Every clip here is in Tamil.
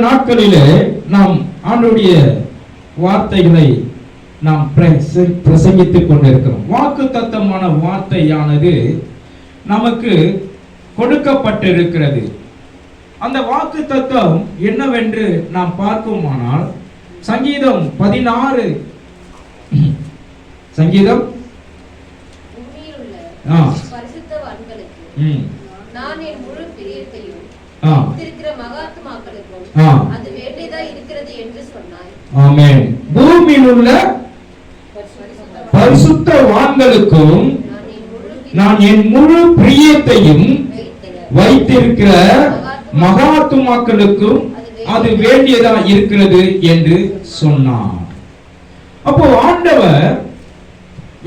நாட்களிலே நாம் ஆண்டவருடைய வார்த்தைகளை நாம் பிரசங்கித்துக் கொண்டிருக்கிறோம். வாக்குத்தத்தமான வார்த்தையானது நமக்கு கொடுக்கப்பட்டிருக்கிறது. அந்த வாக்குத்தத்தம் என்னவென்று நாம் பார்க்குமானால் சங்கீதம் 16 சங்கீதம் நான் என் முழு பிரியத்தையும் இருக்கிற மகாத்மாக்களுக்கும் அது வேண்டியதாய் இருக்கிறது என்று சொன்னாய். ஆமென். பூமியில் உள்ள பரிசுத்தவான்களுக்கும் நான் என் முழு பிரியத்தையும் வைத்திருக்கிற மகாத்மாக்களுக்கும் அது வேண்டியதா இருக்கிறது என்று சொன்னார். அப்போ ஆண்டவர்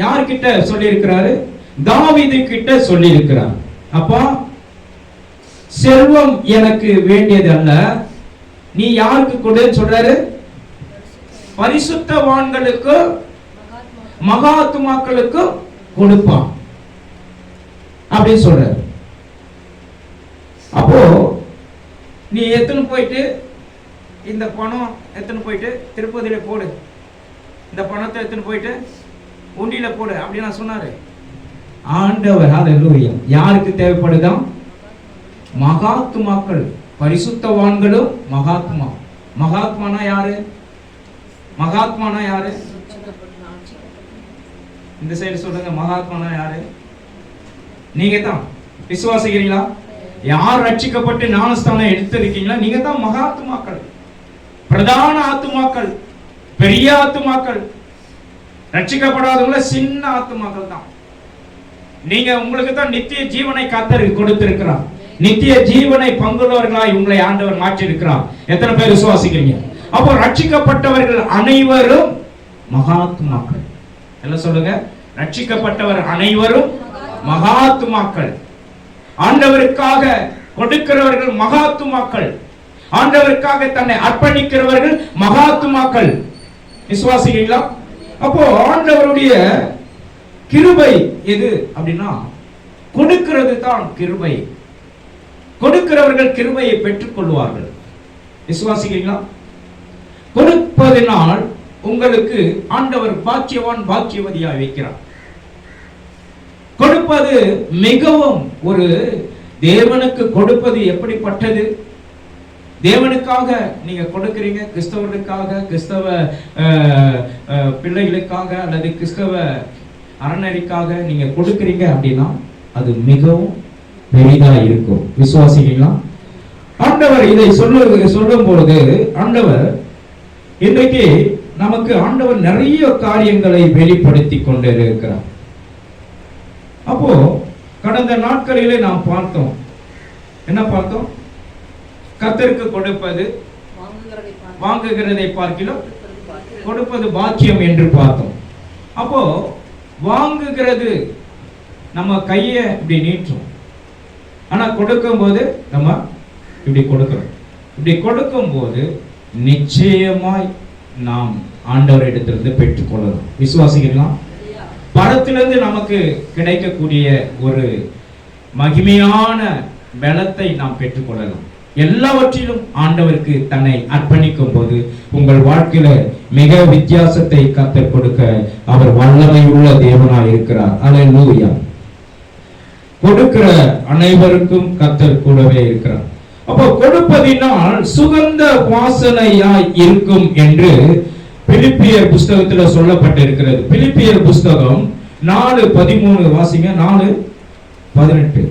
யார்கிட்ட சொல்லி இருக்கிறாரு? தாவீது கிட்ட சொல்லி இருக்கிறார். அப்பா, செல்வம் எனக்கு வேண்டியது அல்ல, நீ யாருக்கு கொடு சொல்றாரு? பரிசுத்தவான்களுக்கு மகாத்மாக்களுக்கு கொடுப்பான் அப்படின்னு சொல்றாரு. அப்போ நீ எத்தனை போயிட்டு இந்த பணம் எத்தனை போயிட்டு திருப்பதியில போடு, இந்த பணத்தை எத்தனை போயிட்டு உண்டியில போடு அப்படின்னு நான் சொன்னாரு ஆண்டவர். ஹல்லேலூயா. யாருக்கு தேவைப்படுதான்? மகாத்மாக்கள், பரிசுத்தவான்களும் மகாத்மா. மகாத்மானா யாரு? மகாத்மானா யாரு? இந்த சைடு சொல்லுங்க. மகாத்மானா யாரு? நீங்க தான். விசுவாசிக்கிறீங்களா? யார் ரட்சிக்கப்பட்டு ஞானஸ்தானம் எடுத்திருக்கீங்களா? நீங்க தான் மகாத்மாக்கள், பிரதான ஆத்துமாக்கள், பெரிய ஆத்துமாக்கள். ரட்சிக்கப்படாதவங்கள சின்ன ஆத்துமாக்கள் தான். நீங்க உங்களுக்கு தான் நித்திய ஜீவனை கர்த்தர் கொடுத்திருக்கிறார். நித்திய ஜீவனை பங்குள்ளவர்களாய் உங்களை ஆண்டவர் மாற்றி இருக்கிறார். எத்தனை பேர் விசுவாசிக்கிறீங்க? அப்போ ரட்சிக்கப்பட்டவர்கள் அனைவரும் மகாத்மாக்கள். எல்லாம் சொல்லுங்க. ரட்சிக்கப்பட்டவர் அனைவரும் மகாத்மாக்கள். ஆண்டவருக்காக கொடுக்கிறவர்கள் மகாத்மாக்கள். ஆண்டவருக்காக தன்னை அர்ப்பணிக்கிறவர்கள் மகாத்மாக்கள். விசுவாசிக்கிறீங்களா? அப்போ ஆண்டவருடைய கிருபை எது அப்படின்னா கொடுக்கிறது தான் கிருபை. கொடுக்கிறவர்கள் கிருபையை பெற்றுக் கொள்வார்கள். விசுவாசிக்கிறீங்களா? கொடுப்பதனால் உங்களுக்கு ஆண்டவர் பாக்கியவான் பாக்கியவதியாய் வைக்கிறார். கொடுப்பது மிகவும் ஒரு தேவனுக்கு கொடுப்பது எப்படிப்பட்டது? தேவனுக்காக நீங்க கொடுக்கிறீங்க, கிறிஸ்தவர்களுக்காக, கிறிஸ்தவ பிள்ளைகளுக்காக அல்லது கிறிஸ்தவ அறநெறிக்காக நீங்க கொடுக்கிறீங்க அப்படின்னா அது மிகவும் பெரிதா இருக்கும். விசுவாசிங்களா? ஆண்டவர் இதை சொல்லும் பொழுது ஆண்டவர் இன்றைக்கு நமக்கு ஆண்டவர் நிறைய காரியங்களை வெளிப்படுத்தி கொண்டிருக்கிறார். அப்போ கடந்த நாட்களிலே நாம் பார்த்தோம். என்ன பார்த்தோம்? கர்த்தருக்கு கொடுப்பது வாங்குகிறதை பார்க்கிலும் கொடுப்பது பாக்கியம் என்று பார்த்தோம். அப்போ வாங்குகிறது நம்ம கையை இப்படி நீட்டும், ஆனா கொடுக்கும் போது நம்ம இப்படி கொடுக்கிறோம். இப்படி கொடுக்கும் போது நிச்சயமாய் நாம் ஆண்டவர் இடத்திலிருந்து பெற்றுக்கொள்ளலாம். விசுவாசிக்கலாம்? பரத்திலிருந்து நமக்கு கிடைக்கக்கூடிய ஒரு மகிமையான பலத்தை நாம் பெற்றுக்கொள்ளலாம். எல்லாவற்றிலும் ஆண்டவருக்கு தன்னை அர்ப்பணிக்கும் போது உங்கள் வாழ்க்கையில மிக வித்தியாசத்தை கர்த்தர் கொடுக்க அவர் வல்லமை உள்ள தேவனாய் இருக்கிறார். அல்லேலூயா. கொடுக்கிற அனைவருக்கும் கர்த்தர் கூடவே இருக்கிறார். அப்போ கொடுப்பதினால் சுகந்த வாசனையாய் இருக்கும் என்று பிலிப்பியர் புஸ்தகத்தில் சொல்லப்பட்டிருக்கிறது. பிலிப்பியர் புஸ்தகம் 4:13 வாசிங்க. 4:18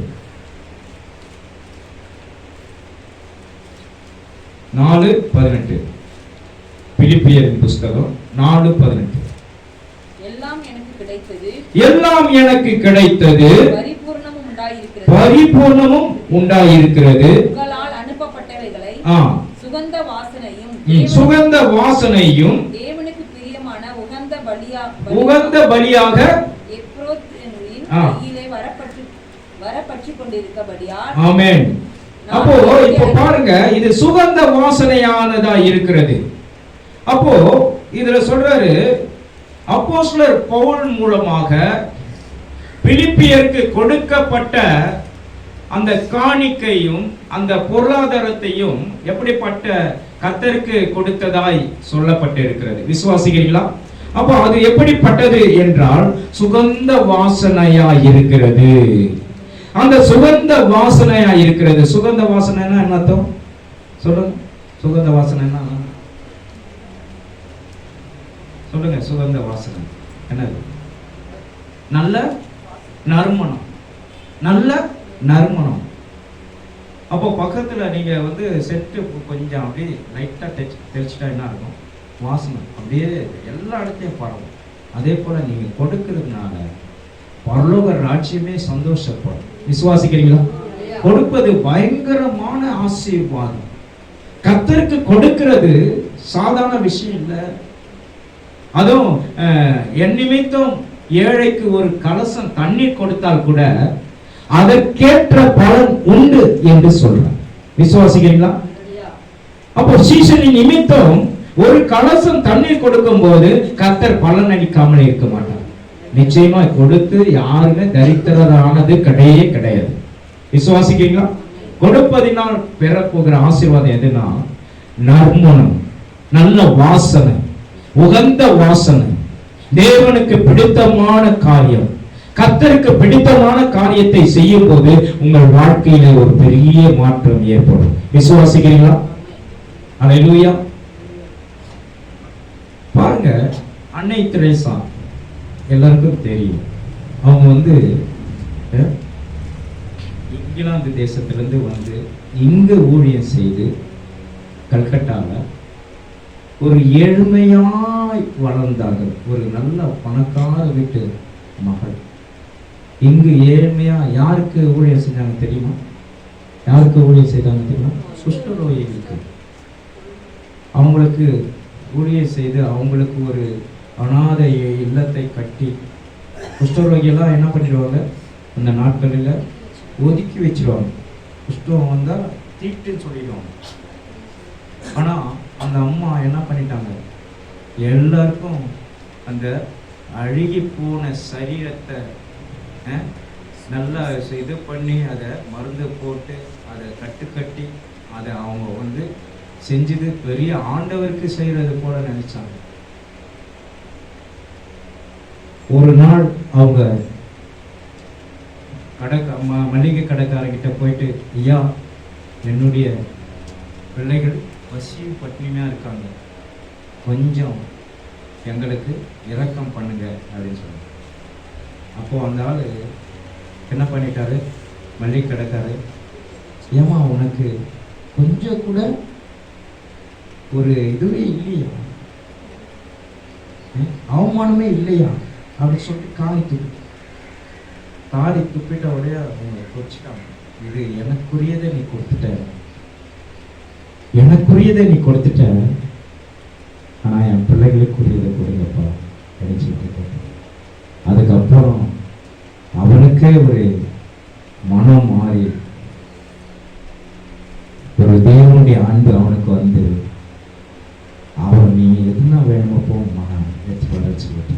4:18 பிலிப்பியரின் புஸ்தகம் 4:18. எல்லாம் எனக்கு கிடைத்தது, எல்லாம் எனக்கு கிடைத்தது, பரிபூர்ணமும் உண்டாயிருக்கிறது. உங்களால் அனுப்பப்பட்டவைகளை சுகந்த வாசனையும் தேவனுக்கு பிரியமான உகந்த பலியாக வரப்பற்றிக் கொண்டிருக்கபடியால். ஆமென். அப்போ இப்ப பாருங்க, இது சுகந்த வாசனையானதா இருக்கிறது. அப்போ இதுல சொல்றாரு, அப்போஸ்தலர் பவுல் மூலமாக பிலிப்பியருக்கு கொடுக்கப்பட்ட அந்த காணிக்கையும் அந்த பொருளாதாரத்தையும் எப்படிப்பட்ட கர்த்தருக்கு கொடுத்ததாய் சொல்லப்பட்டிருக்கிறது. விசுவாசிக்கிறீங்களா? அப்போ அது எப்படிப்பட்டது என்றால் சுகந்த வாசனையா இருக்கிறது. அந்த சுகந்த வாசனையா இருக்கிறது. சுகந்த வாசனைனா என்ன அர்த்தம் சொல்லுங்க? சுகந்த வாசனைனா சொல்லுங்க. சுகந்த வாசனை என்னது? நல்ல நறுமணம். நல்ல நறுமணம். அப்போ பக்கத்துல நீங்க செட்டு கொஞ்சம் அப்படியே லைட்டா தெளிச்சுட்டா என்ன இருக்கும்? வாசனை அப்படியே எல்லா இடத்தையும் பரவும். அதே போல நீங்க கொடுக்கிறதுனால பரலோக ராஜ்யமே சந்தோஷப்படும். விசுவாசிக்கிறீங்களா? கொடுப்பது பயங்கரமான ஆசீர்வாதம். கர்த்தருக்கு கொடுக்கிறது சாதாரண விஷயம் இல்லை. அதுவும் என் நிமித்தம் ஏழைக்கு ஒரு கலசம் தண்ணீர் கொடுத்தால் கூட அதற்கேற்ற பலன் உண்டு என்று சொல்றார். விசுவாசிக்கிறீங்களா? அப்போ சீசனின் நிமித்தம் ஒரு கலசம் தண்ணீர் கொடுக்கும் போது கர்த்தர் பலன் அளிக்காமல் இருக்க மாட்டார். நிச்சயமா கொடுத்து யாருமே தரித்திரரானது கிடையாது. விசுவாசிக்கிறீங்களா? கொடுப்பதினால் பெறப்போகிற ஆசீர்வாதம் எதுனா நறுமணம், நல்ல வாசனை, உகந்த வாசனை, தேவனுக்கு பிடித்தமான காரியம். கர்த்தருக்கு பிடித்தமான காரியத்தை செய்யும் போது உங்கள் வாழ்க்கையில ஒரு பெரிய மாற்றம் ஏற்படும். விசுவாசிக்கிறீங்களா? அல்லேலூயா. பாருங்க, அன்னை தெரேசா எல்லாருக்கும் தெரியும். அவங்க இங்கிலாந்து தேசத்திலிருந்து இங்க ஊழியம் செய்து கல்கட்டால ஒரு ஏழ்மையாய் வளர்ந்தார்கள். ஒரு நல்ல பணக்கார வீட்டு மகள். இங்கு ஏழ்மையா யாருக்கு ஊழியம் செஞ்சாங்க தெரியுமா? யாருக்கு ஊழியம் செய்தாங்க தெரியுமா? குஷ்டரோகிகளுக்கு. அவங்களுக்கு ஊழியம் செய்து அவங்களுக்கு ஒரு அநாதை இல்லத்தை கட்டி, குஷ்டரோகியெல்லாம் என்ன பண்ணிடுவாங்க, அந்த நாட்களில் ஒதுக்கி வச்சிருவாங்க. குஷ்டம் வந்தால் தீட்டுன்னு சொல்லிடுவாங்க. ஆனால் அந்த அம்மா என்ன பண்ணிட்டாங்க, எல்லாருக்கும் அந்த அழுகி போன சரீரத்தை நல்லா இது பண்ணி அதை மருந்து போட்டு அதை கட்டி அதை அவங்க செஞ்சது பெரிய ஆண்டவருக்கு செய்யறது போல நினைச்சாங்க. ஒரு நாள் அவங்க மளிகை கடைக்காரங்கிட்ட போயிட்டு, ஐயா, என்னுடைய பிள்ளைகள் பசியும் பட்டினியா இருக்காங்க, கொஞ்சம் எங்களுக்கு இரக்கம் பண்ணுங்க அப்படின்னு சொன்னாங்க. அப்போ அந்த ஆள் என்ன பண்ணிட்டாரு, மளிகை கடைக்காரர், ஏமா உனக்கு கொஞ்சம் கூட ஒரு இதுவே இல்லையா, அவமானமே இல்லையா அப்படின்னு சொல்லிட்டு காலி துப்பிட்ட உடைய அவங்க குறிச்சிட்டாங்க. இது எனக்குரியதை நீ கொடுத்துட்ட, ஆனா என் பிள்ளைகளுக்குரியதை கொடுங்கப்பா கிடைச்சிட்டு. அதுக்கப்புறம் அவனுக்கே ஒரு மனம் மாறி ஒரு தேவனுடைய அன்பு அவனுக்கு அவன் நீ எதுனா வேணுமோ போமா சொல்லிட்டு.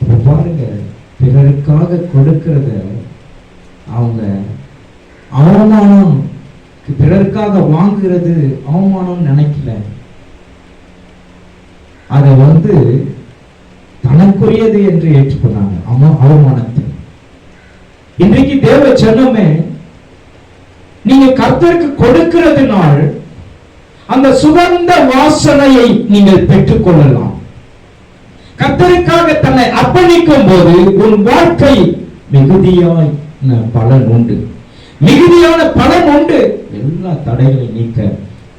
அப்ப பாருங்க, பிறருக்காக கொடுக்கிறத அவங்க அவமானம், பிறருக்காக வாங்குறது அவமானம் நினைக்கல, அதை தனக்குரியது என்று ஏற்றுக்கொண்டாங்க அவமானத்தை. இன்றைக்கு தேவ ஜனமே, நீங்க கர்த்தருக்கு கொடுக்கிறதுனால் அந்த சுகந்த வாசனையை நீங்கள் பெற்றுக் கொள்ளலாம். கர்த்தருக்காக தன்னை அர்ப்பணிக்கும் போது உன் வாழ்க்கை மிகுதியான பலன் உண்டு. எல்லா தடைகளை நீக்க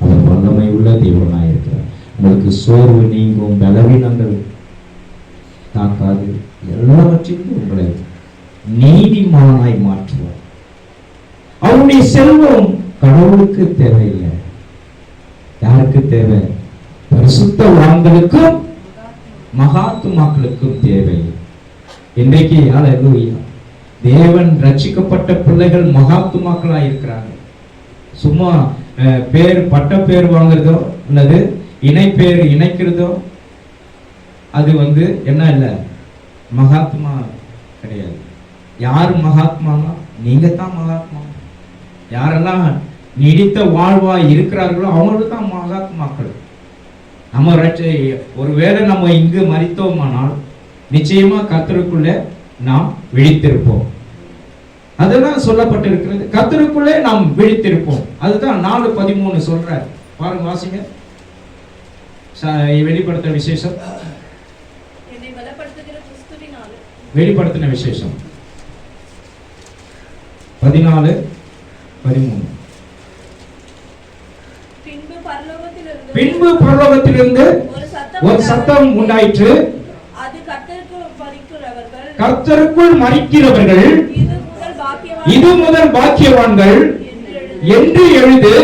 அவர் வல்லமை உள்ள தேவனாய் இருக்கிறார். உங்களுக்கு சோர்வு நீங்கும், பலவீனங்கள் தாக்காது, எல்லாவற்றிலும் உங்களை நீதிமானாய் மாற்றுவார். அவருடைய செல்வம் கடவுளுக்கு தேவையில்லை. யாருக்கு தேவை? பரிசுத்தவான்களுக்கும் மகாத்துமாக்களுக்கும் தேவை. இன்றைக்கு அல்லேலூயா, தேவன் ரட்சிக்கப்பட்ட பிள்ளைகள் மகாத்துமாக்களாய் இருக்கிறாங்க. சும்மா பட்ட பேர் வாங்குறதோ அல்லது இணைப்பேர் இணைக்கிறதோ அது என்ன இல்லை, மகாத்மா கிடையாது. யார் மகாத்மானா? நீங்க தான் மகாத்மா. யாரெல்லாம் நீடித்த வாழ்வாய் இருக்கிறார்களோ அவங்களுக்கு தான் மகாத்மாக்கள். நம்ம ஒருவேளை நம்ம இங்கு மரித்தோமானால் நிச்சயமா கர்த்தருக்குள்ளே நாம் விழித்திருப்போம். அதுதான் சொல்லப்பட்டிருக்கிறது, கர்த்தருக்குள்ளே நாம் விழித்திருப்போம். அதுதான் 4:13 சொல்றார். பாருங்க, வாசிங்க. வெளிப்படுத்தின விசேஷம், வெளிப்படுத்தின விசேஷம் 14:13. பின்பு பரலோகத்திலிருந்து ஒரு சத்தம் உண்டாயிற்று, கர்த்தருக்குள் மரிக்கிறவர்கள் இது முதல் பாக்கியவான்கள் என்று எழுது,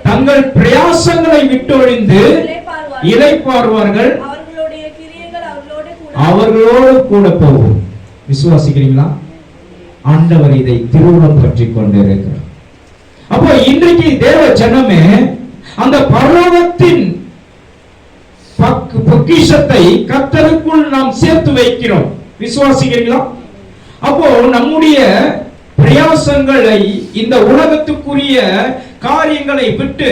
தங்கள் பிரயாசங்களை விட்டொழிந்து இளைப்பாறுவார்கள், அவர்களோடு கூட போகும். விசுவாசிக்கிறீங்களா? ஆண்டவர் இதை திருவுளம் பற்றி கொண்டிருக்கிறார். அப்போ இன்றைக்கு தேவ ஜனமே அந்த பரலோகத்தின் பொக்கிஷத்தை கர்த்தருக்குள் நாம் சேர்த்து வைக்கிறோம். விசுவாசிக்கிறீங்களா? அப்போ நம்முடைய பிரயாசங்களை, இந்த உலகத்துக்குரிய காரியங்களை விட்டு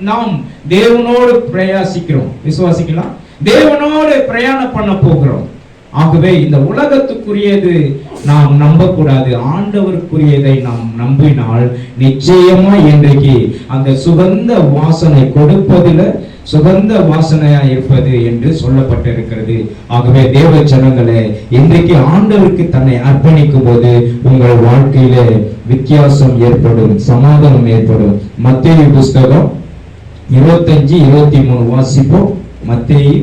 நாம் தேவனோடு பிரயாசிக்கிறோம். விசுவாசிக்கலாம், தேவனோடு பிரயாணம் பண்ண போகிறோம். ஆகவே இந்த உலகத்துக்குரியது நாம் நம்பக்கூடாது, ஆண்டவருக்குரியதை நாம் நம்பினால் நிச்சயமா இன்றைக்கு அந்த சுகந்த வாசனை கொடுப்பதில் சுகந்த வாசனையா இருப்பது என்று சொல்லப்பட்டிருக்கிறது. ஆகவே தேவ ஜனங்களே, இன்றைக்கு ஆண்டவருக்கு தன்னை அர்ப்பணிக்கும் போது உங்கள் வாழ்க்கையில வித்தியாசம் ஏற்படும், சமாதானம் ஏற்படும். மத்தேயு புஸ்தகம் 25:23 வாசிப்போம். மத்தேயு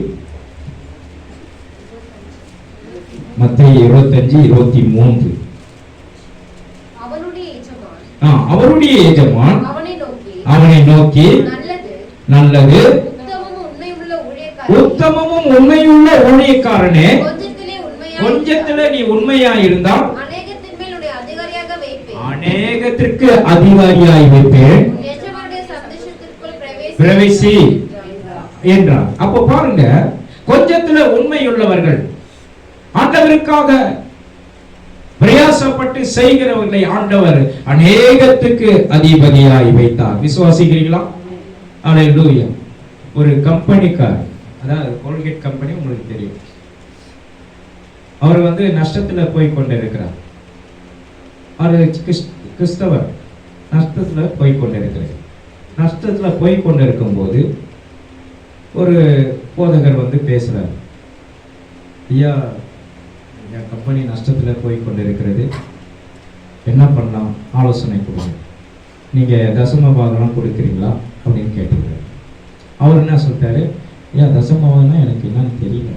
25:23. அவருடைய எஜமான் அவனை நோக்கி, நல்லது, உத்தமமும் உண்மையுள்ள ஊழியக்காரனே, கொஞ்சத்திலே நீ உண்மையா இருந்தால் அநேகத்திற்கு அதிகாரியாய் வைப்பேன், பிரவேசி என்றார். அப்போ பாருங்க, கொஞ்சத்துல உண்மையுள்ளவர்கள், ஆண்டவருக்காக பிரயாசப்பட்டு செய்கிறவர்களை ஆண்டவர் அநேகத்துக்கு அதிபதியாய் வைத்தார். விசுவாசிக்கிறீங்களா? அல்லேலூயா. ஒரு கம்பெனிக்கார், அதாவது கோல்கேட் கம்பெனி உங்களுக்கு தெரியும், அவர் நஷ்டத்துல போய் கொண்டிருக்கிறார். அவர் கிறிஸ்தவர், நஷ்டத்துல போய் கொண்டிருக்கிறார். நஷ்டத்துல போய் கொண்டிருக்கும் போது ஒரு போதகர் பேசுறார், ஐயா, என் கம்பெனி நஷ்டத்துல போய் கொண்டிருக்கிறது, என்ன பண்ணலாம், ஆலோசனை கொடுங்க, நீங்க தசம பாகம்லாம் கொடுக்குறீங்களா அப்படின்னு கேட்டுக்கிறார். அவர் என்ன சொல்லிட்டாரு, ஐயா, தசம பாகம்னா எனக்கு என்னன்னு தெரியல,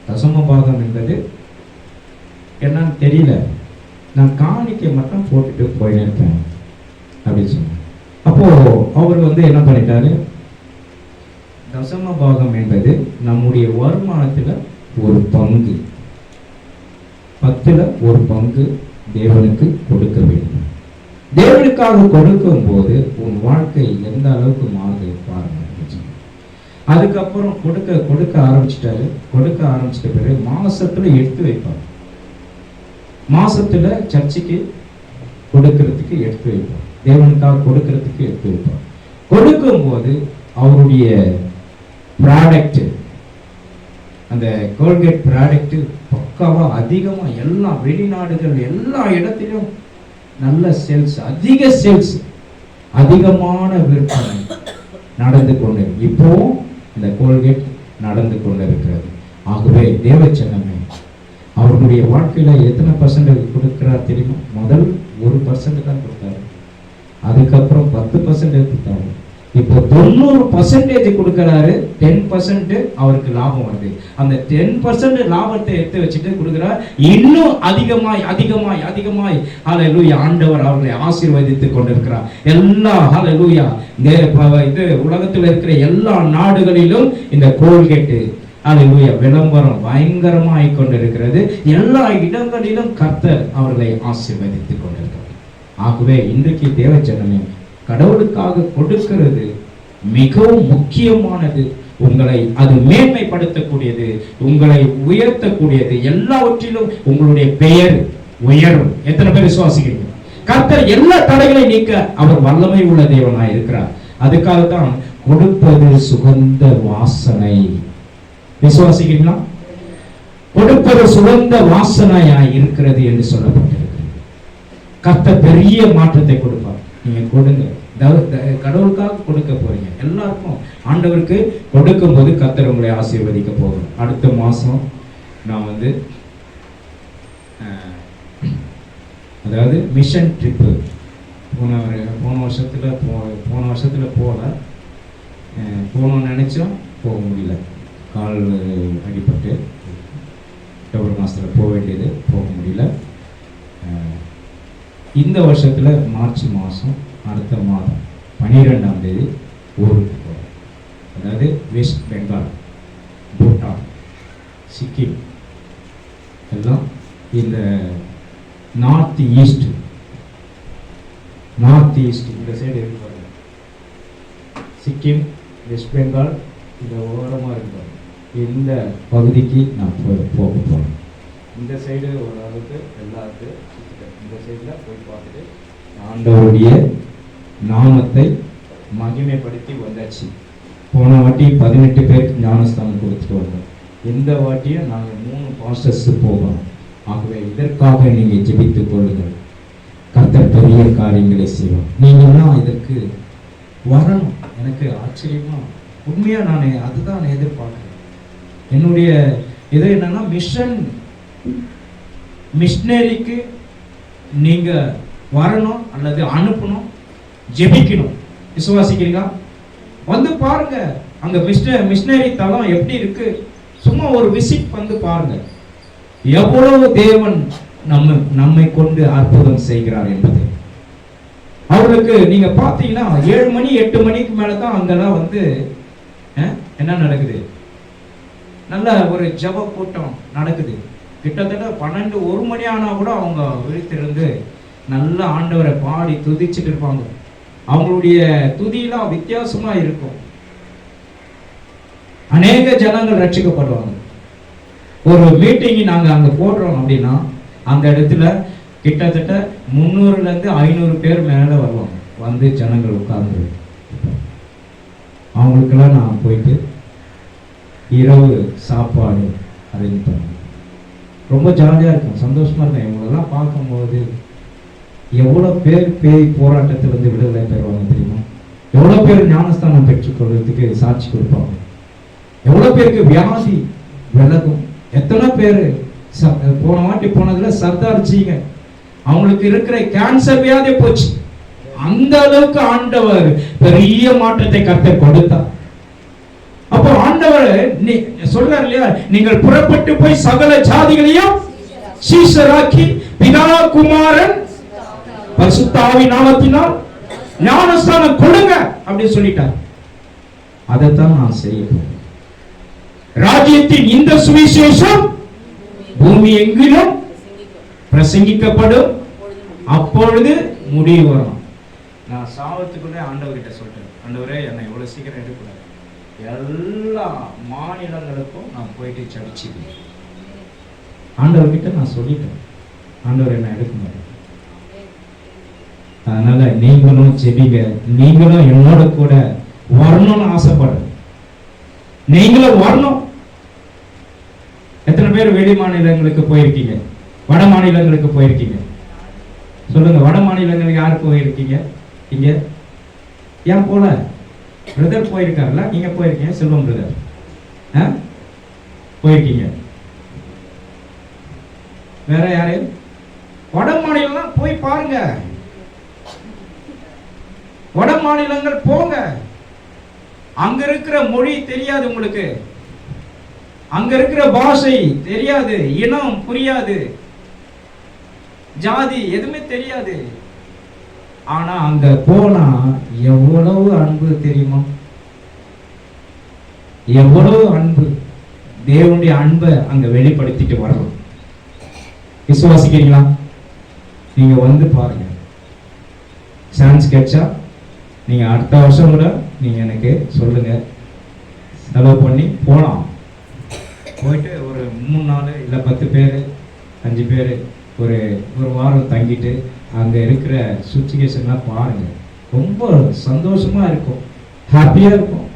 தசம பாகம் என்பது என்னன்னு தெரியல, நான் காணிக்கை மட்டும் போட்டுட்டு போயிருப்பேன் அப்படின்னு சொன்னார். அப்போ அவர் என்ன பண்ணிட்டாரு, தசம பாகம் என்பது நம்முடைய வருமானத்துல ஒரு பங்கு, 10ல் ஒரு பங்கு தேவனுக்கு கொடுக்க வேண்டும். தேவனுக்காக கொடுக்கும் போது உன் வாழ்க்கை எந்த அளவுக்கு மாறுது பாருங்க. அதுக்கப்புறம் கொடுக்க ஆரம்பிச்சிட்டாரு. கொடுக்க ஆரம்பிச்சிட்ட பிறகு மாசத்துல எடுத்து வைப்பார், மாசத்துல சர்ச்சுக்கு கொடுக்கறதுக்கு எடுத்து வைப்பார், தேவனுக்காக கொடுக்கறதுக்கு எடுத்து வைப்பார். கொடுக்கும் போது அவருடைய ப்ராடக்ட், அந்த கோல்கேட் ப்ராடக்ட் பக்காவா அதிகமா எல்லா வெளிநாடுகள் எல்லா இடத்திலும் நல்ல சேல்ஸ், அதிக சேல்ஸ், அதிகமான விற்பனை நடந்து கொண்டு இப்போ இந்த கோல்கேட் நடந்து கொண்டிருக்கிறது. ஆகவே தேவச்சனமே அவர்களுடைய வாழ்க்கையில எத்தனை % கொடுக்கிறார் தெரியுமா? முதல் 1% தான் கொடுத்தாரு, அதுக்கப்புறம் 10% கொடுத்தாரு, இப்போ 90% கொடுக்கிறாரு. 10% அவருக்கு லாபம் வருது. அந்த 10% லாபத்தை எடுத்து வச்சுட்டு கொடுக்கிறார். இன்னும் அதிகமாய் அதிகமாய் அதிகமாய் ஹல்லேலூயா ஆண்டவர் அவர்களை ஆசீர்வதித்து கொண்டிருக்கிறார். எல்லா ஹல்லேலூயா இது உலகத்தில் இருக்கிற எல்லா நாடுகளிலும் இந்த கோல்கேட் ஹல்லேலூயா விளம்பரம் பயங்கரமாய் கொண்டிருக்கிறது. எல்லா இடங்களிலும் கர்த்தர் அவர்களை ஆசீர்வதித்து கொண்டிருக்கிறார். ஆகவே இன்றைக்கு தேவஜனமே, கடவுளுக்காக கொடுக்கிறது மிகவும் முக்கியமானது. உங்களை அது மேன்மைப்படுத்தக்கூடியது, உங்களை உயர்த்தக்கூடியது, எல்லாவற்றிலும் உங்களுடைய பெயர் உயரும். எத்தனை பேர் விசுவாசிக்கிறீங்க? கர்த்தர் எல்லா தடைகளையும் நீக்க அவர் வல்லமை உள்ள தேவனாய் இருக்கிறார். அதுக்காகத்தான் கொடுப்பது சுகந்த வாசனை. விசுவாசிக்கிறீங்களா? கொடுப்பது சுகந்த வாசனையாய் இருக்கிறது என்று சொல்லப்பட்டிருக்கிறது. கர்த்தர் பெரிய மாற்றத்தை கொடுப்பார். நீங்க கொடுங்க, கடவுளுக்காக கொடுக்க போறீங்க. எல்லாருக்கும் ஆண்டவருக்கு கொடுக்கும் போது கர்த்தர் உங்களை ஆசீர்வதிக்க போகிறோம். அடுத்த மாசம் நான் அதாவது மிஷன் ட்ரிப்பு போன வருஷத்துல போகணும்னு நினைச்சோம், போக முடியல. கால் அடிபட்டு அக்டோபர் மாதத்தில் போக வேண்டியது, போக முடியல. இந்த வருஷத்துல மார்ச் மாதம் அடுத்த மாதம் 12ஆம் தேதி ஊருக்கு போகிறோம். அதாவது வெஸ்ட் பெங்கால், பூட்டான், சிக்கிம் எல்லாம் இந்த நார்த் ஈஸ்ட் இந்த சைடு இருக்கு பாருங்க. சிக்கிம், வெஸ்ட் பெங்கால் இந்த ஓரமாக இருக்கு. இந்த பகுதிக்கு நான் போக போகிறேன். இந்த சைடு ஓரளவுக்கு எல்லாருக்கும் இந்த சைடில் போய் பார்த்துட்டு ஆண்டவருடைய நாமத்தை மகிமைப்படுத்தி வந்தாச்சு. போன வாட்டி 18 பேருக்கு ஞானஸ்தானம் கொடுத்துட்டு வந்தோம். இந்த வாட்டியும் நாங்கள் 3 பாஸ்டர்ஸ் போகிறோம். ஆகவே இதற்காக நீங்கள் ஜெபித்துக் கொள்ளுங்கள். கர்த்தர் பெரிய காரியங்களை செய்வோம். நீங்கள்லாம் இதற்கு வரணும். எனக்கு ஆச்சரியமா உண்மையாக நான் அதுதான் எதிர்பார்க்குறேன். என்னுடைய இது என்னன்னா மிஷனரிக்கு நீங்க வரணும் அல்லது அனுப்பணும், ஜெபிக்கணும். விசுவாசிக்கிறீங்களா? வந்து பாருங்க அங்க மிஷனரி தளம் எப்படி இருக்கு. சும்மா ஒரு விசிட் வந்து பாருங்க. எவ்வளவு தேவன் நம்மை கொண்டு அற்புதம் செய்கிறார் என்பது அவர்களுக்கு நீங்க பாத்தீங்கன்னா 7 மணி 8 மணிக்கு மேலதான் அங்கெல்லாம் வந்து என்ன நடக்குது, நல்ல ஒரு ஜெப கூட்டம் நடக்குது. கிட்டத்தட்ட 12 1 மணி ஆனா கூட அவங்க விழித்திருந்து நல்ல ஆண்டவரை பாடி துதிச்சுட்டு இருப்பாங்க. அவங்களுடைய துதியெல்லாம் வித்தியாசமா இருக்கும். அநேக ஜனங்கள் ரட்சிக்கப்படுவாங்க. ஒரு மீட்டிங் நாங்க அங்க போடுறோம் அப்படின்னா அந்த இடத்துல கிட்டத்தட்ட 300ல இருந்து 500 பேர் மேல வருவாங்க. வந்து ஜனங்கள் உட்கார்ந்து அவங்களுக்கெல்லாம் நான் போயிட்டு இரவு சாப்பாடு அரேஞ்ச் பண்ணுவேன். ரொம்ப ஜாலியா இருக்கும், சந்தோஷமா இருக்கும். இவங்களெல்லாம் பார்க்கும்போது எவ்வளவு பேர் பேய் போராட்டத்திலிருந்து விடுதலை பெறுவாங்க தெரியுமா? எவ்வளவு பேர் ஞானஸ்தானம் பெற்றுக்கொள்றதுக்கு சாட்சி கொடுப்பாங்க. எவ்வளவு பேருக்கு வியாதி விலகும். எத்தனை பேர் போன வாட்டி போனதுல சர்தார்ஜிங்க அவங்களுக்கு இருக்கிற கேன்சர் வியாதி போச்சு. அந்த அளவுக்கு ஆண்டவர் பெரிய மாற்றத்தை கர்த்தர் கொடுத்தார். அப்போ ஆண்டவர் சொல்றார் இல்லையா, நீங்கள் புறப்பட்டு போய் சகல ஜாதிகளையும் சீஷராக்கி பிதா குமாரன் பரிசுத்த ஆவி நாமத்தினால் ஞானஸ்தானம் கொடுங்க அப்படின்னு சொல்லிட்டார். அதைத்தான் நான் செய்ய போறேன். ராஜ்யத்தின் இந்த சுவிசேஷம் பூமி எங்கிலும் பிரசங்கிக்கப்படும், அப்பொழுது முடிவு வரும். நான் சாவத்துக்குள்ளே ஆண்டவர்கிட்ட சொல்றேன், ஆண்டவரே என்னை இவ்வளவு சீக்கிரம் எடுக்கூடாது, எல்லா மாநிலங்களுக்கும் நான் போயிட்டு சடிச்சுக்கிறேன். ஆண்டவர்கிட்ட நான் சொல்லிட்டேன், ஆண்டவர் என்ன எடுக்க மாட்டேன். அதனால நீங்களும் ஜெபிங்க. நீங்களும் என்னோட கூட வரணும்னு ஆசைப்படுறேன். நீங்களும் வரணும். எத்தனை பேர் வெளி மாநிலங்களுக்கு போயிருக்கீங்க? வட மாநிலங்களுக்கு போயிருக்கீங்க? சொல்லுங்க, வட மாநிலங்களுக்கு யாரு போயிருக்கீங்க? இங்க ஏன் போல? பிரதர் போயிருக்காருல்ல, நீங்க போயிருக்கீங்க. செல்வம் பிரதர் போயிருக்கீங்க. வேற யாரு? வட மாநிலம் போய் பாருங்க. வட மாநிலங்கள் போங்க. அங்க இருக்கிற மொழி தெரியாது உங்களுக்கு, அங்க இருக்கிற பாஷை தெரியாது, இனம் புரியாது, ஜாதி எதுவுமே தெரியாது. ஆனா அங்க போனா எவ்வளவு அன்பு தெரியுமா? எவ்வளவு அன்பு, தேவனுடைய அன்பை அங்க வெளிப்படுத்திட்டு வரணும். விசுவாசிக்கிறீங்களா? நீங்க வந்து பாருங்க. சான்ஸ் கிடைச்சா நீங்க அடுத்த வருஷம் கூட நீங்க எனக்கு சொல்லுங்க, செலவு பண்ணி போலாம். போயிட்டு ஒரு 3 நாள் இல்ல 10 பேர் 5 பேர் ஒரு வாரம் தங்கிட்டு அங்கே இருக்கிற சுச்சுவேஷன்லாம் பாருங்கள், ரொம்ப சந்தோஷமாக இருக்கும், ஹாப்பியாக இருக்கும்.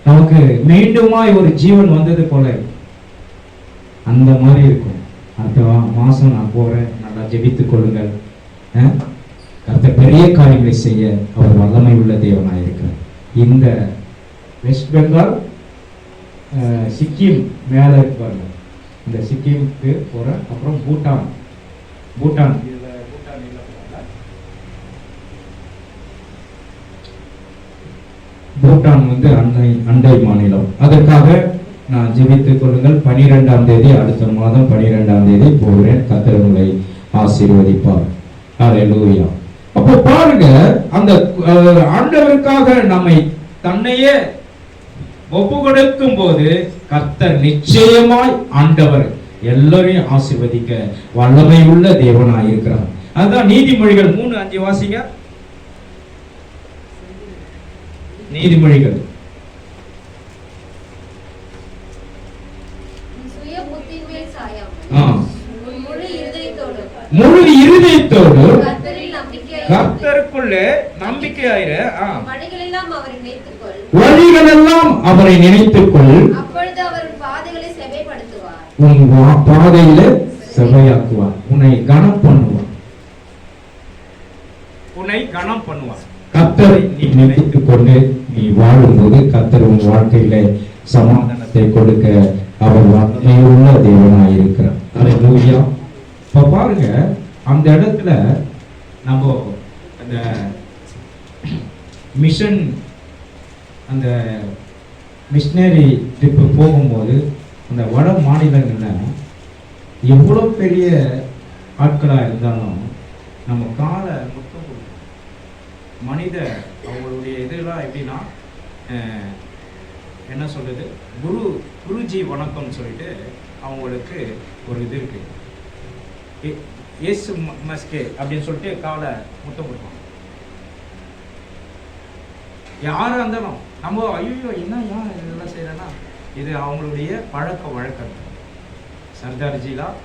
நமக்கு மீண்டுமாய் ஒரு ஜீவன் வந்தது போல இருக்கும், அந்த மாதிரி இருக்கும். அடுத்த மாதம் நான் போகிறேன், நல்லா ஜெபித்துக் கொள்ளுங்கள். கர்த்தர் பெரிய காரியங்களை செய்ய அவர் வல்லமை உள்ள தேவனாக இருக்கிறார். இந்த வெஸ்ட் பெங்கால் சிக்கிம் மேலே இருப்பாங்க, இந்த சிக்கிமுக்கு போகிறேன். அப்புறம் பூட்டான் பூட்டான் வந்து அண்டை மாநிலம். அதற்காக நான் ஜெபித்துக் கொள்ளுங்கள். 12ஆம் தேதி, அடுத்த மாதம் 12ஆம் தேதி போகிறேன். கர்த்தர் உங்களை ஆசீர்வதிப்பார். ஹல்லேலூயா. அப்போ பாருங்க, அந்த ஆண்டவருக்காக நம்மை தன்னையே ஒப்பு கொடுக்கும் போது கர்த்தர் நிச்சயமாய் ஆண்டவர் எல்லாரையும் ஆசீர்வதிக்க வல்லமை உள்ள தேவனாய் இருக்கிறார். அதுதான் நீதிமொழிகள் 3:5 வாசிங்க. நீதிமொழிகள் முழு இருதயத்தோடு கர்த்தருக்குள்ளே நம்பிக்கையாயிர வழிகளெல்லாம் அவரை நினைத்துக்கொள், உன் பாதையில செவ்வையாக்குவார், உன்னை கனம் பண்ணுவார். கர்த்தரை நீ நினைத்துக் கொண்டு நீ வாழும்போது கர்த்தர் உன் வாழ்க்கையில சமாதானத்தை கொடுக்க அவர் வல்லமையுள்ள தேவனாய் இருக்கிறார். ஹல்லேலூயா. இப்ப பாருங்க, அந்த இடத்துல நம்ம அந்த மிஷன், அந்த மிஷனரி ட்ரிப்பு போகும்போது அந்த வட மாநிலங்களில் எவ்வளோ பெரிய ஆட்களாக இருந்தாலும் நம்ம காலை முத்தம் கொடுக்கணும். மனித அவங்களுடைய இதெல்லாம் எப்படின்னா என்ன சொல்கிறது, குருஜி வணக்கம்னு சொல்லிட்டு அவங்களுக்கு ஒரு இது இருக்குது. ஏசு மஸ்கே அப்படின்னு சொல்லிட்டு காலை முத்தம் கொடுப்பாங்க. யாராக இருந்தாலும் நம்ம ஐயோ என்ன ஏன் இதெல்லாம் செய்கிறேன்னா, இது அவங்களுடைய பழக்க வழக்கம். சர்தார்ஜிலாம்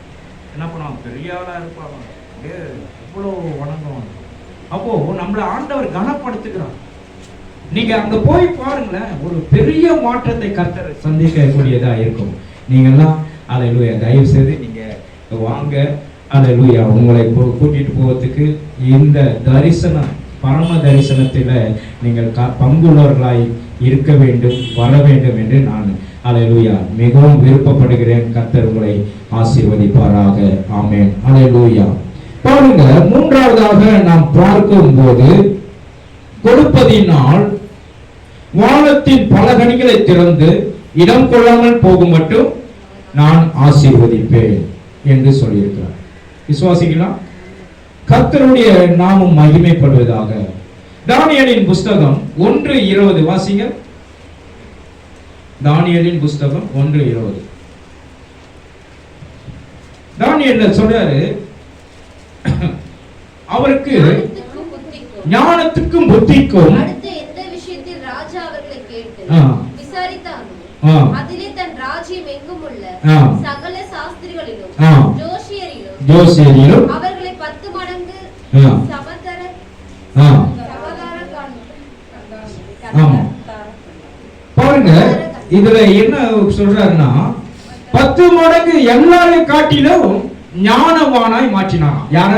என்ன பண்ணுவாங்க, பெரிய ஆளாக இருப்பாங்க, அப்படியே இவ்வளோ வணங்குவாங்க. அப்போது நம்மளை ஆண்டவர் கனப்படுத்துகிறார். நீங்கள் அங்கே போய் பாருங்களேன், ஒரு பெரிய மாற்றத்தை கர்த்தர் சந்திக்கக்கூடியதாக இருக்கும். நீங்கள்லாம் ஹல்லேலூயா, தயவு செய்து நீங்கள் வாங்க. ஹல்லேலூயா. உங்களை கூட்டிகிட்டு போகிறதுக்கு இந்த தரிசனம், பரம தரிசனத்தில் நீங்கள் பங்குள்ளவர்களாய் இருக்க வேண்டும், வர வேண்டும் என்று நான் ஹல்லேலூயா மிகவும் விருப்பப்படுகிறேன். கர்த்தர் உங்களை ஆசீர்வதிப்பாராக. ஆமென். ஹல்லேலூயா. பாருங்க, மூன்றாவதாக நாம் பார்க்கும்போது, கொடுப்பதினால் வானத்தின் பல கனிகளை திறந்து இடம் கொள்ளாமல் போகும் மட்டும் நான் ஆசீர்வதிப்பேன் என்று சொல்லியிருக்கிறார். விசுவாசிக்கலாம். கர்த்தருடைய நாமம் மகிமைப்படுவதாக. தானியேலின் புஸ்தகம் 1:20 வாசிங்க. தானியேலின் புஸ்தகம் 1:20. தானியேல் சொல்றாரு, அவருக்கு ஞானத்துக்கும் புத்திக்கும் ஜோசியரிலும் அவர்களை 10 மடங்கு பாருங்க, இதுல என்ன சொல்றாருன்னா, 10 மடங்கு எல்லாரையும் காட்டிலும் ஞானவானாய் மாற்றினான். யார?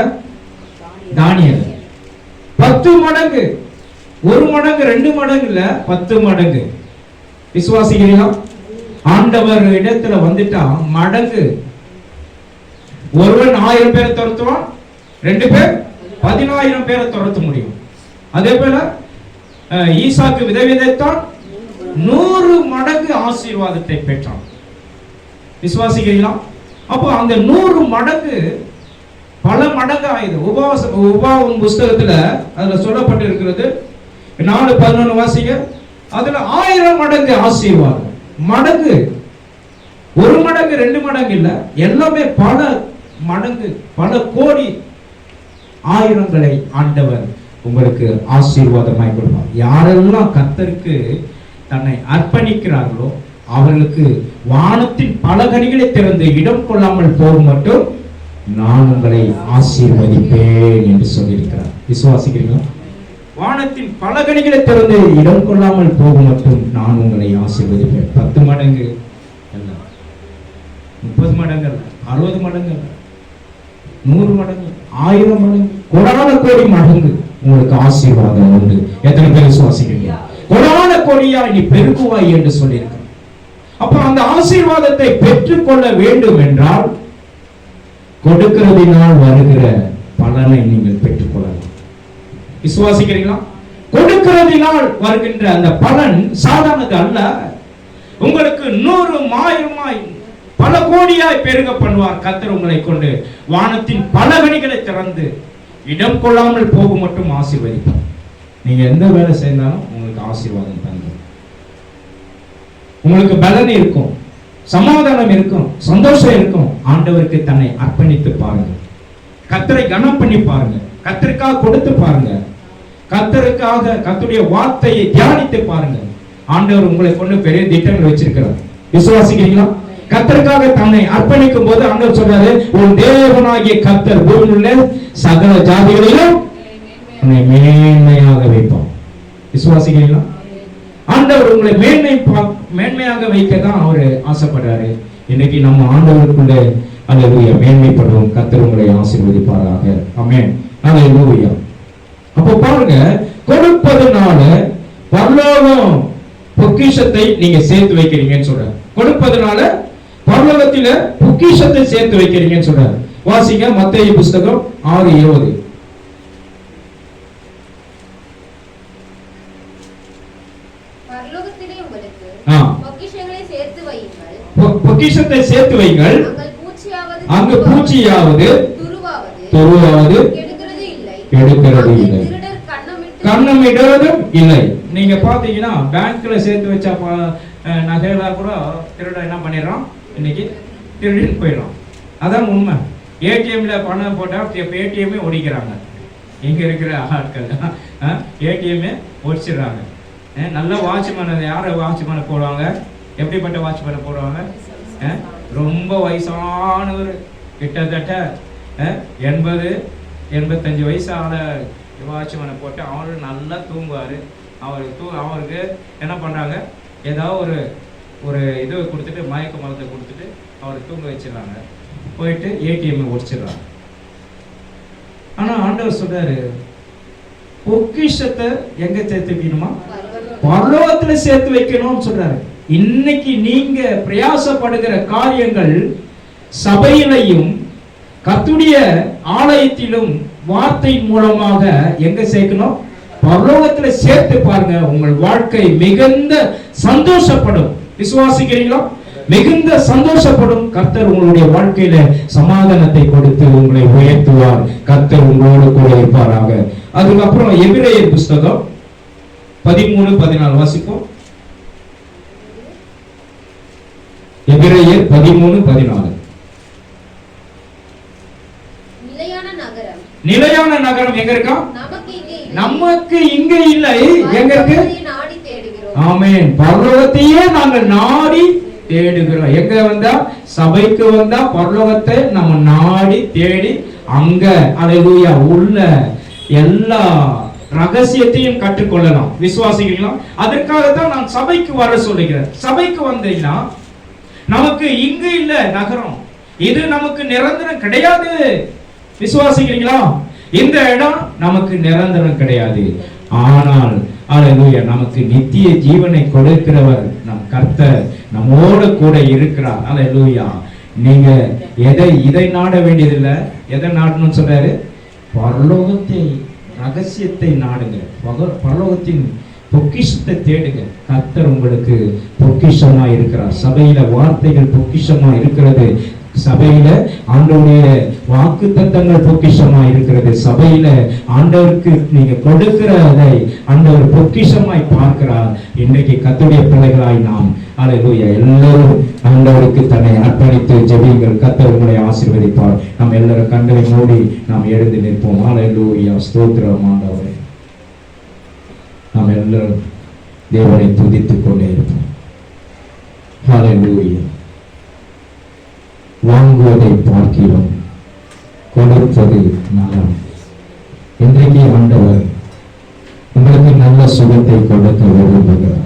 தானியேல். 10 மடங்கு, 1 மடங்கு 2 மடங்கு இல்ல, 10 மடங்கு. விசுவாசிக்கிறீங்களா? ஆண்டவர் இடத்துல வந்துட்டா மடங்கு. ஒருவன் 1000 பேரை துரத்துவான், 2 பேர் 10,000 பேரை துரத்த முடியும். அதே போல ஈசாக்கு விதை விதைத்தான், 100 மடங்கு ஆசீர்வாதத்தை பெற்றான். விசுவாசிக்கிறீங்களா? அப்போ அந்த 100 மடங்கு பல மடங்கு ஆயுது. உபாகமம் புஸ்தகத்துல அதுல சொல்லப்பட்டிருக்கிறது 4:11 வாசிங்க. அதுல 1000 மடங்கு ஆசீர்வாதம். மடங்கு 1 மடங்கு 2 மடங்கு இல்ல, எல்லாமே பல மடங்கு, பல கோடி ஆயிரங்களை ஆண்டவர் உங்களுக்கு ஆசீர்வாதமாய் கொடுப்பார். யாரெல்லாம் கர்த்தருக்கு தன்னை அர்ப்பணிக்கிறார்களோ அவர்களுக்கு வானத்தின் பல கனிகளை திறந்து இடம் கொள்ளாமல் போகும் மட்டும் நான் உங்களை ஆசீர்வதிப்பேன் என்று சொல்லியிருக்கிறார். விசுவாசிக்கிறீங்களா? வானத்தின் பல கனிகளை திறந்து இடம் கொள்ளாமல் போகும் மட்டும் நான் உங்களை ஆசீர்வதிப்பேன். 10 மடங்கு அல்ல, 30 மடங்கு அல்ல, 60 மடங்கு அல்ல, 100 மடங்கு, 1000 மடங்கு, கோடான கோடி மடங்கு உங்களுக்கு ஆசீர்வாதம் உண்டு. எத்தனை பேர் விசுவாசிக்கிறீங்க? கோடான கோடியா நீ பெருக்குவாய் என்று சொல்லியிருக்க. அப்ப அந்த ஆசீர்வாதத்தை பெற்றுக்கொள்ள வேண்டும் என்றால் கொடுக்கிறதினால் வருகிற பலனை நீங்கள் பெற்றுக்கொள்ளலாம். விசுவாசிக்கிறீங்களா? கொடுக்கிறதினால் வருகின்ற அந்த பலன் சாதாரணது அல்ல. உங்களுக்கு 100 1000 பல கோடியாய் பெருக பண்ணுவார் கர்த்தர் உங்களை கொண்டு. வானத்தின் பல கனிகளை திறந்து இடம் கொள்ளாமல் போக மட்டும் ஆசீர்வதிப்பார். நீங்க எந்த வேலை செய்தாலும் உங்களுக்கு ஆசீர்வாதம் தங்கும். உங்களுக்கு பலன் இருக்கும், சமாதானம் இருக்கும், சந்தோஷம் இருக்கும். ஆண்டவருக்கு தன்னை அர்ப்பணித்து பாருங்க. கர்த்தரை கனம் பண்ணி பாருங்க. கர்த்தருக்காக கொடுத்து பாருங்க. கர்த்தருக்காக கர்த்தருடைய வார்த்தையை தியானித்து பாருங்க. ஆண்டவர் உங்களை கொண்டு பெரிய திட்டங்கள் வச்சிருக்கிறார். விசுவாசிக்கிறீங்களா? கர்த்தருக்காக தன்னை அர்ப்பணிக்கும் போது ஆண்டவர் சொல்றாரு, உன் தேவனாகிய கர்த்தர் பூமியில் உள்ள சகல ஜாதிகளிலும் உன்னை மேன்மையாக வைப்பான். விசுவாசிக்கிறீங்களா? ஆண்டவர் உங்களை மேன்மையாக வைக்க தான் அவரு ஆசைப்படுறாரு. இன்னைக்கு நம்ம ஆண்டவருக்குள்ள அல்லேலூயா மேன்மைப்படுவோம். கர்த்தர் உங்களை ஆசீர்வதிப்பாராக. ஆமென். அல்லேலூயா. அப்போ பாருங்க, கொடுப்பதனால பரலோகம் பொக்கிஷத்தை நீங்க சேர்த்து வைக்கிறீங்கன்னு சொல்றாரு. கொடுப்பதனால பரலோகத்தில பொக்கிஷத்தை சேர்த்து வைக்கிறீங்கன்னு சொல்றாரு. வாசிங்க மத்தேயு புத்தகம் 6:20. பரலோகத்திலே உங்களுக்கு பொக்கிஷங்களை சேர்த்து வையுங்கள். பொக்கிஷத்தை சேர்த்து வையுங்கள். அங்கு பூச்சியாவது துருவாவது கெடுக்கிறது இல்லை, கண்ணமிடுவதும் இல்லை. நீங்க பாத்தீங்கன்னா பேங்க்ல சேர்த்து வச்ச நகைலாம் கூட திருட என்ன பண்ணிடுறோம், இன்னைக்கு திருடின்னு போயிடும். அதான் உண்மை. ஏடிஎம்ல பணம் போட்டா ஏடிஎம்மே ஒடிக்கிறாங்க. இங்க இருக்கிற ஆட்கள் ஏடிஎம்மே ஒடிச்சிடுறாங்க. நல்ல வாட்ச்மேன், யாரை வாட்ச்மேனை போடுவாங்க? எப்படிப்பட்ட வாட்ச்மேனை போடுவாங்க? ரொம்ப வயசானவர், கிட்டத்தட்ட 80-85 வயசு ஆன வாட்ச்மேனை போட்டு அவரு நல்லா தூங்குவார். அவருக்கு என்ன பண்ணுறாங்க, ஏதாவது ஒரு இது கொடுத்துட்டு மயக்க மருந்தை கொடுத்துட்டு அவரை தூங்க வச்சிடறாங்க. போயிட்டு ஏடிஎம் ஒடிச்சிடுறாங்க. ஆனால் ஆண்டவர் சொல்றாரு, பொக்கிஷத்தை எங்க சேர்த்து வைக்கணுமா? பரலோகத்துல சேர்த்து வைக்கணும்னு சொல்றாரு. இன்னைக்கு நீங்க பிரயாசப்படுகிற காரியங்கள் சபையிலையும் கர்த்தருடைய ஆலயத்திலும் வார்த்தையின் மூலமாக எங்க சேர்க்கணும்? பரலோகத்துல சேர்த்து பாருங்க. உங்கள் வாழ்க்கை மிகுந்த சந்தோஷப்படும். விசுவாசிக்கிறீங்களா? மிகுந்த சந்தோஷப்படும். கர்த்தர் உங்களுடைய வாழ்க்கையில சமாதானத்தை கொடுத்து உங்களை உயர்த்துவார். கர்த்தர் உங்களோடு கூட இருப்பாராக. அதுக்கப்புறம் எபிரேயர் புத்தகம் 13-14 வாசிப்போம். எபிரேயர் 13-14. நிலையான நகரம் எங்க இருக்கா? நமக்கு இங்க இல்லை. எங்க இருக்கு? ஆமென். பரலோகத்தையே நாங்கள் நாடி தேடுகிறோம். எங்க வந்தா? சபைக்கு வந்தா பரலோகத்தை நம்ம நாடி தேடி அங்க அல்லேலூயா உள்ள எல்லா ரகசியத்தையும் கற்றுக்கொள்ளலாம். விசுவாசிக்கிறீங்களா? அதற்காகத்தான் நான் சபைக்கு வர சொல்லுகிறேன். சபைக்கு வந்தீங்கன்னா நமக்கு இங்கு இல்ல நகரம், இது நமக்கு நிரந்தரம் கிடையாது. விசுவாசிக்கிறீங்களா? இந்த இடம் நமக்கு நிரந்தரம் கிடையாது. ஆனால் அல்லேலூயா நமக்கு நித்திய ஜீவனை கொடுக்கிறவர் நம் கர்த்தர் நம்மோடு கூட இருக்கிறார். அல்லேலூயா. நீங்க இதை நாட வேண்டியதில்லை. எதை நாடணும்னு சொல்றாரு? பரலோகத்தை ரகசியத்தை நாடுங்க. பரலோகத்தின் பொக்கிஷத்தை தேடுங்க. கர்த்தர் உங்களுக்கு பொக்கிஷமா இருக்கிறார். சபையில வார்த்தைகள் பொக்கிஷமா இருக்கிறது. சபையில ஆண்டவருடைய வாக்குத்தத்தங்கள் பொக்கிஷமா இருக்கிறது. சபையில ஆண்டவருக்கு நீங்க கொடுக்கிறதை ஆண்டவர் பொக்கிஷமாய் பார்க்கிறார். இன்றைக்கு கர்த்தருடைய பிள்ளைகளாய் நாம் அல்லேலூயா எல்லாரும் ஆண்டவருக்கு தன்னை அர்ப்பணித்து ஜெபியுங்கள். கர்த்தர் உங்களை ஆசீர்வதிப்பார். நாம் எல்லாரும் கண்களை மூடி நாம் எழுந்து நிற்போம். அல்லேலூயா. ஸ்தோத்திரம் ஆண்டவரே. நாம் எல்லாரும் தேவனை துதித்துக் கொண்டே இருப்போம். அல்லேலூயா. வாங்குவதை பார்க்கிறோம் கொடுத்தது நலம். இன்றைக்கு ஆண்டவர் உங்களுக்கு நல்ல சுகத்தை கொடுக்க விரும்புகிறார்.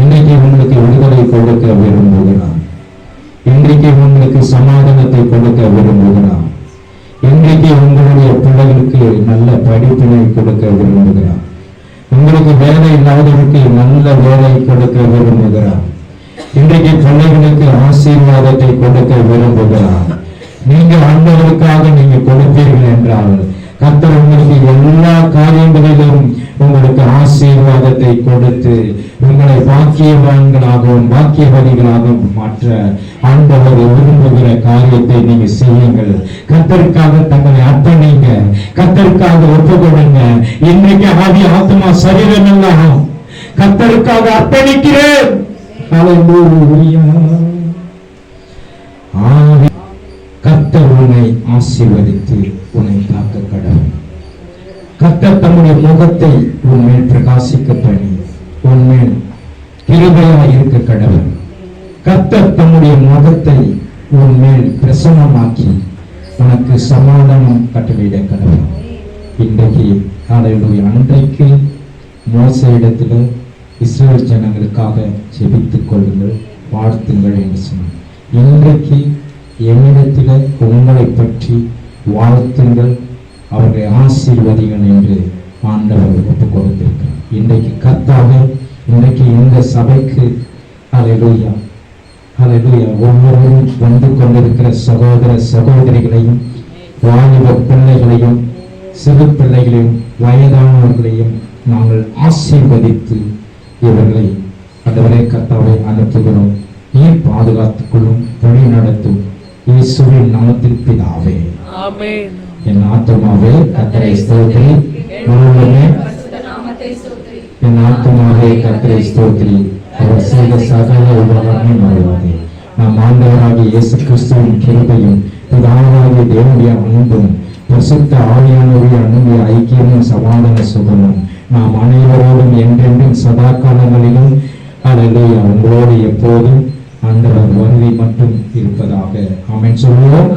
இன்றைக்கு உங்களுக்கு விடுதலை கொடுக்க விரும்புகிறார். இன்றைக்கு உங்களுக்கு சமாதானத்தை கொடுக்க விரும்புகிறார். இன்றைக்கு உங்களுடைய பிள்ளைகளுக்கு நல்ல படிப்பினை கொடுக்க விரும்புகிறார். உங்களுக்கு வேலை இல்லாதவருக்கு நல்ல வேலை கொடுக்க விரும்புகிறார். இன்றைக்கு பிள்ளைகளுக்கு ஆசீர்வாதத்தை கொடுக்க விரும்புகிறார். நீங்க ஆண்டவருக்காக நீங்க கொடுப்பீர்கள் என்றால் கர்த்தர் உங்களுக்கு எல்லா காரியங்களிலும் உங்களுக்கு ஆசீர்வாதத்தை கொடுத்து உங்களை பாக்கியவான்களாகவும் பாக்கியவதிகளாகவும் மாற்ற ஆண்டவர் விரும்புகிற காரியத்தை நீங்க செய்யுங்கள். கர்த்தருக்காக தங்களை அர்ப்பணிங்க. கர்த்தருக்காக ஒப்பு கொடுங்க. இன்றைக்கு ஆவி ஆத்மா சரீரம் எல்லாம் கர்த்தருக்காக அர்ப்பணிக்கிறேன். ஹல்லேலூயா. ஆவி கர்த்தர் உன்னை ஆசீர்வதித்து உன்னை காக்க கடவுள். கர்த்தர் தம்முடைய முகத்தை உன்மேல் பிரகாசிக்க பண்ணி உன்மேல் கிருபையாய் இருக்க கடவுள். கர்த்தர் தம்முடைய முகத்தை உன்மேல் பிரசன்னமாக்கி உனக்கு சமாதானம் கட்டளையிட கடவுள். இன்றைக்கு ஹல்லேலூயா. அன்றைக்கு மோசேயிடத்தில் இஸ்ரவேல் ஜனங்களுக்காக ஜெபித்துக் கொள்ளுங்கள், வாழ்த்துங்கள் என்று சொன்னார். இன்றைக்கு என்னிடத்தில் உங்களை பற்றி வாழ்த்துங்கள், அவர்களை ஆசீர்வதிகள் என்று ஆண்டவர் ஒப்புக் கொடுத்திருக்கிறார். இன்றைக்கு கர்த்தாவே, இன்றைக்கு இந்த சபைக்கு ஹல்லேலூயா ஹல்லேலூயா ஒவ்வொருவரும் வந்து கொண்டிருக்கிற சகோதர சகோதரிகளையும் வாலிப பிள்ளைகளையும் சிறு பிள்ளைகளையும் வயதானவர்களையும் நாங்கள் ஆசீர்வதித்து இவர்களை ஆண்டவரே கர்த்தாவை அனுப்புகிறோம். நீர் பாதுகாத்துக் கொள்ளும், வழி நடத்தும். இயேசுவின் நாமத்தில் பிதாவே, ஆமென். என் ஆத்துமாவே கர்த்தரை ஸ்தோத்திரி, முழுவதுமே என் ஆத்துமாவே கர்த்தரை ஸ்தோத்திரி, அவர் செய்த சகல உபகாரங்களையும் மறவாதே. நம் ஆண்டவராகிய இயேசு கிறிஸ்துவின் கிருபையும் பிதாவாகிய தேவனுடைய அன்பும் பரிசுத்த ஆவியானவருடைய அன்புடைய ஐக்கியமும் சமாதான சுகமும் நாம் அனைவரோடும் என்றென்றும் சதா காலங்களிலும் ஹல்லேலூயா உங்களோடு எப்போதும் ஆண்டவர் வருகை மட்டும் இருப்பதாக. ஆமென் சொல்லுவோம்.